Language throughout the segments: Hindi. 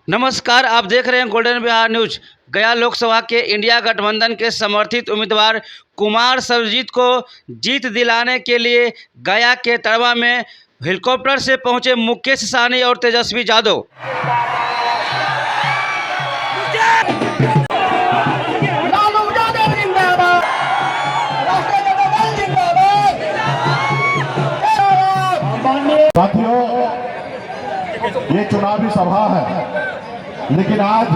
नमस्कार, आप देख रहे हैं गोल्डन बिहार न्यूज। गया लोकसभा के इंडिया गठबंधन के समर्थित उम्मीदवार कुमार सर्वजीत को जीत दिलाने के लिए गया के तड़वा में हेलीकॉप्टर से पहुंचे मुकेश सहनी और तेजस्वी यादव। साथियों, ये चुनावी सभा है, लेकिन आज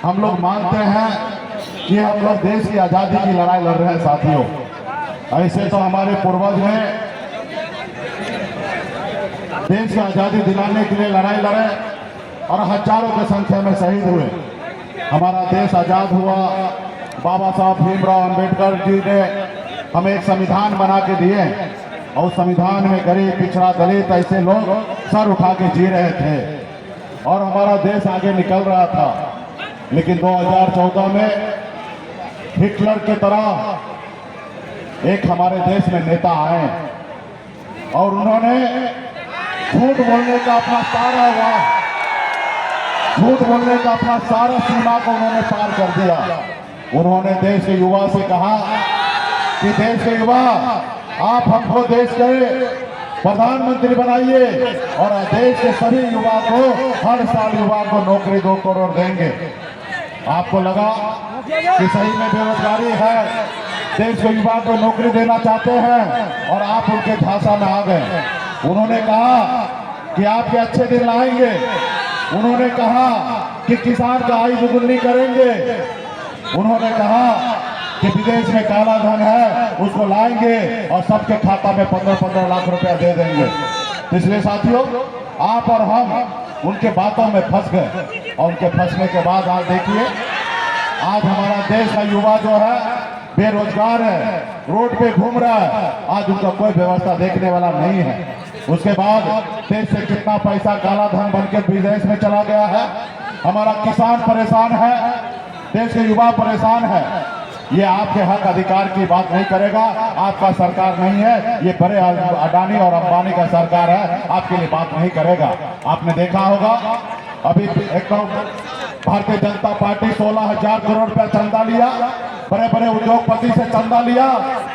हम लोग मानते हैं कि हम लोग देश की आज़ादी की लड़ाई लड़ रहे हैं। साथियों, ऐसे तो हमारे पूर्वज ने देश की आज़ादी दिलाने के लिए लड़ाई लड़े और हजारों की संख्या में शहीद हुए। हमारा देश आज़ाद हुआ। बाबा साहब भीमराव अंबेडकर जी ने हमें एक संविधान बना के दिए और संविधान में गरीब, पिछड़ा, दलित ऐसे लोग सर उठा के जी रहे थे और हमारा देश आगे निकल रहा था। लेकिन 2014 में हिटलर के तरह एक हमारे देश में नेता आए और उन्होंने झूठ बोलने का अपना सारा सीमा को उन्होंने पार कर दिया। उन्होंने देश के युवा से कहा कि देश के युवा, आप हमको देश के प्रधानमंत्री बनाइए और देश के सभी युवा को हर साल युवा को नौकरी 2 करोड़ देंगे। आपको लगा कि सही में बेरोजगारी है, देश के युवा को नौकरी देना चाहते हैं और आप उनके झांसा में आ गए। उन्होंने कहा कि आपके अच्छे दिन लाएंगे। उन्होंने कहा कि किसान का आय दुगुनी करेंगे। उन्होंने कहा कि विदेश में काला धन है, उसको लाएंगे और सबके खाता में 15-15 लाख रुपया दे देंगे। इसलिए साथियों, आप और हम उनके बातों में फंस गए और उनके फंसने के बाद आज देखिए, आज हमारा देश का युवा जो है बेरोजगार है, रोड पे घूम रहा है। आज उनका कोई व्यवस्था देखने वाला नहीं है। उसके बाद देश से कितना पैसा काला धन बनकर विदेश में चला गया है। हमारा किसान परेशान है, देश के युवा परेशान है। ये आपके हक अधिकार की बात नहीं करेगा। आपका सरकार नहीं है, ये बड़े अडानी और अंबानी का सरकार है, आपके लिए बात नहीं करेगा। आपने देखा होगा अभी एक भारतीय जनता पार्टी 16,000 करोड़ रुपया चंदा लिया, बड़े बड़े उद्योगपति से चंदा लिया।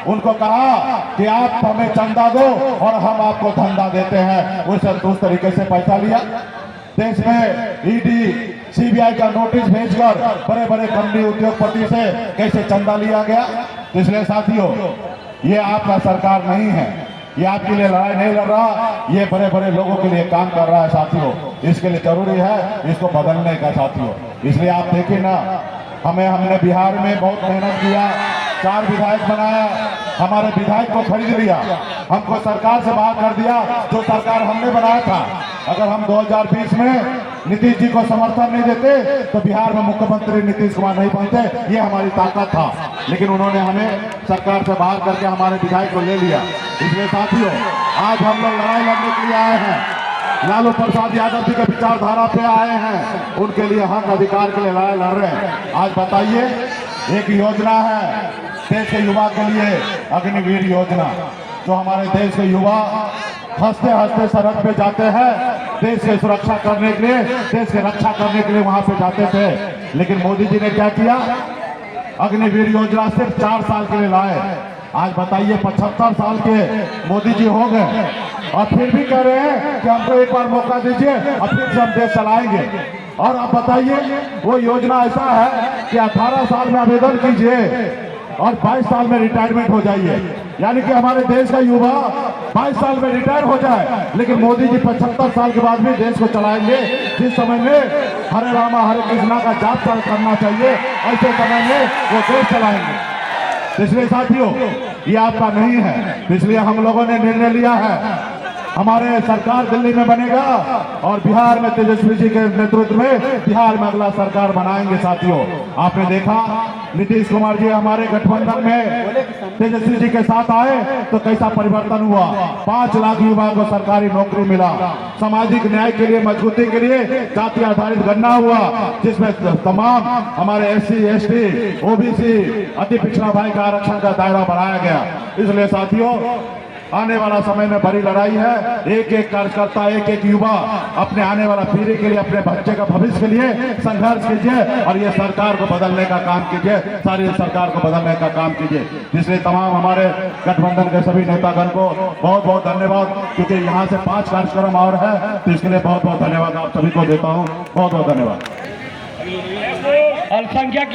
उनको कहा कि आप हमें चंदा दो और हम आपको धंधा देते हैं। उस तरीके से पैसा लिया। देश में ईडी, सीबीआई का नोटिस भेजकर बड़े बड़े कंपनी उद्योगपति से कैसे चंदा लिया गया। इसलिए साथियों, ये आपका सरकार नहीं है, ये आपके लिए लड़ाई नहीं लड़ रहा, ये बड़े बड़े लोगों के लिए काम कर रहा है। साथियों, इसके लिए जरूरी है इसको बदलने का। साथियों, इसलिए आप देखिए ना, हमने बिहार में बहुत मेहनत किया, 4 विधायक बनाया, हमारे विधायक को खरीद लिया, हमको सरकार से बाहर कर दिया जो सरकार हमने बनाया था। अगर हम 2020 में नीतीश जी को समर्थन नहीं देते तो बिहार में मुख्यमंत्री नीतीश कुमार नहीं बनते। ये हमारी ताकत था, लेकिन उन्होंने हमें सरकार से बाहर करके हमारे विधायक को ले लिया। इसलिए साथियों, आज हम लोग लड़ाई लड़ने के लिए आए हैं। लालू प्रसाद यादव जी के विचारधारा पे आए हैं, उनके लिए हक अधिकार के लिए लड़ाई लड़ रहे हैं। आज बताइए, एक योजना है देश के युवा के लिए, अग्निवीर योजना, जो हमारे देश के युवा हंसते हंसते सरहद पे जाते हैं, देश की सुरक्षा करने के लिए, देश की रक्षा करने के लिए वहां पे जाते थे। लेकिन मोदी जी ने क्या किया, अग्निवीर योजना सिर्फ 4 साल के लिए लाए। आज बताइए, 75 साल के मोदी जी हो गए और फिर भी कह रहे हैं कि हमको एक बार मौका दीजिए और फिर से हम देश चलाएंगे। और आप बताइए, वो योजना ऐसा है कि 18 साल में आवेदन कीजिए और 22 साल में रिटायरमेंट हो जाइए। यानी कि हमारे देश का युवा 22 साल में रिटायर हो जाए, लेकिन मोदी जी 75 साल के बाद भी देश को चलाएंगे। जिस समय में हरे रामा हरे कृष्णा का जाप करना चाहिए, ऐसे समय में वो देश चलाएंगे। इसलिए साथियों, ये आपका नहीं है। इसलिए हम लोगों ने निर्णय लिया है, हमारे सरकार दिल्ली में बनेगा और बिहार में तेजस्वी जी के नेतृत्व में बिहार में अगला सरकार बनाएंगे। साथियों, आपने देखा नीतीश कुमार जी हमारे गठबंधन में तेजस्वी जी के साथ आए तो कैसा परिवर्तन हुआ। 5 लाख युवा को सरकारी नौकरी मिला। सामाजिक न्याय के लिए, मजबूती के लिए जाति आधारित गणना हुआ, जिसमें तमाम हमारे SC, ST, OBC, अति पिछड़ा वर्ग का आरक्षण का दायरा बढ़ाया गया। इसलिए साथियों, आने वाला समय में बड़ी लड़ाई है। एक एक कार्यकर्ता, एक एक युवा अपने आने वाला पीढ़ी के लिए, अपने बच्चे का भविष्य के लिए संघर्ष कीजिए और ये सरकार को बदलने का काम कीजिए, सारी सरकार को बदलने का काम कीजिए। इसलिए तमाम हमारे गठबंधन के सभी नेतागण को बहुत बहुत धन्यवाद, क्योंकि यहाँ से 5 कार्यक्रम और है, तो इसके लिए बहुत बहुत धन्यवाद आप सभी को देता हूँ। बहुत बहुत धन्यवाद। अल्पसंख्यक